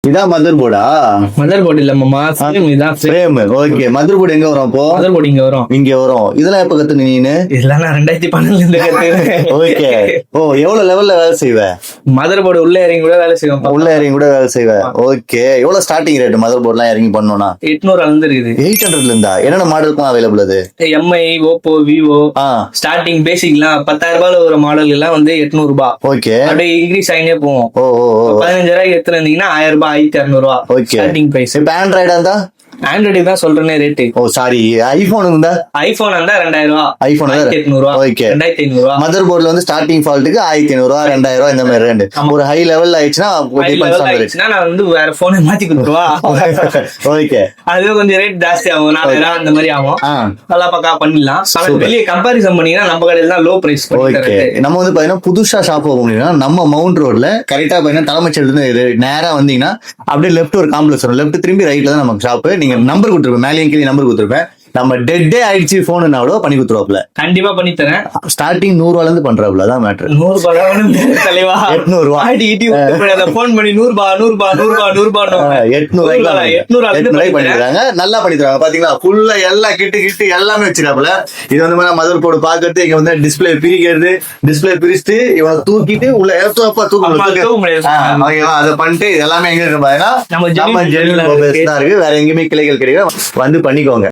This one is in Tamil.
இதான் மதர் போர்டா? மதர் போர்டு இல்ல மாமா, ஃப்ரேம். இதான் ஃப்ரேம். ஓகே, மதர் போர்டு எங்க வரும் அப்போ? மதர் போர்டு இங்க வரும். இங்க வரும். இதெல்லாம் எப்ப கத்துன நீனு? இதெல்லாம் நான் 2012 இருந்து கத்துக்கிறேன். ஓகே. ஓ, எவ்வளவு லெவல்ல வேலை செய்வ? மதர் போர்டு உள்ள இறங்கி கூட வேலை செய்வோம். உள்ள இறங்கி கூட வேலை செய்வ. ஓகே. எவ்வளவு ஸ்டார்டிங் ரேட் மதர் போர்ட்லாம் இறங்கி பண்ணோம்னா? 800 வந்து இருக்குது. 800ல இருந்தா என்னென்ன மாடலுக்கும் அவைலபிள் அது? எம்ஐ, ஓப்போ, விவோ ஸ்டார்டிங் பேசிக்லாம் 10,000 ரூபாயில ஒரு மாடல் எல்லாம் வந்து 800 ரூபாய். ஓகே. அப்படியே இன்க்ரீஸ் ஆகினே போவோம். 15,000 எடுத்து வந்தீங்கன்னா 1000 ரூபாய், 1200 ரூபாய் ஸ்டார்டிங் பிரைஸ். இப்ப ஆண்ட்ராய்டா இருந்தா? ஆண்ட்ராய்டு தான் சொல்றேனே ரேட்டு. ஓ சாரி, ஐபோன் இருந்தா? ஐபோன் இருந்தா 2000 ரூபாய், ஐபோன் 1800 ரூபாய், ஓகே, 2500 ரூபாய். மதர் போர்ட்ல வந்து ஸ்டார்டிங் ஃபால்ட்டுக்கு 1500 ரூபாய், 2000 ரூபாய் இந்த மாதிரி ரேண்ட். ஒரு ஹை லெவல் ஆயிடுச்சுன்னா நான் வந்து வேற போனை மாத்தி கொடுத்துருவா. ஓகே, அது கொஞ்சம் ரேட் ஜாஸ்தி ஆகும், 4000 அந்த மாதிரி ஆகும். நல்லா பக்கா பண்ணிடலாம். வெளியே கம்பாரிசன் பண்ணீங்கன்னா நம்ம கடையில தான் லோ பிரைஸ். ஓகே. நம்ம வந்து பாத்தீங்கன்னா புதுசா ஷாப் ஓபன் பண்ணினா நம்ம மவுண்ட் ரோட்ல கரெக்டா பாத்தீங்கன்னா தலைமைச்சல் இருந்து நேரா வந்தீங்கன்னா அப்படியே லெஃப்ட் ஒரு காம்ப்ளெக்ஸ் வரும். லெஃப்ட் திரும்பி ரைட்ல தான் நமக்கு ஷாப். நீங்க நம்பர் கொடுத்துருப்பேன், மேலேயும் கீழே நம்பர் கொடுத்துருப்பேன். நம்ம டெட்டே ஆயிடுச்சு போன் கூட பண்ணி கொடுத்துருவாப்ல. கண்டிப்பா பண்ணி தரேன். ஸ்டார்டிங் 100 ரூபாயில இருந்து பண்றாப்ல. அதான் மேட்டர். 100 ரூபாய் தலைவா, 800 ரூபாய் போன் பண்ணி 100 ரூபாய் 100 ரூபாய் 100 ரூபாய் 800 பண்ணிடுறாங்க. நல்லா பண்ணி தராங்க. பாத்தீங்களா, ஃபுல்லா எல்லா கிட்டு எல்லாமே வச்சிருக்காப்ல. இது வந்து மதர் போர்டு பாக்குறது, இங்க வந்து டிஸ்பிளே பிரிக்கிறது, டிஸ்பிளே பிரிச்சுட்டு இவனை தூக்கிட்டு உள்ள அதை பண்ணிட்டு எல்லாமே எங்க இருக்கு பாத்தீங்கன்னா நம்ம ஜெனரல் இருக்கு. வேற எங்கேயுமே கிளைகள் கிடையாது. வந்து பண்ணிக்கோங்க.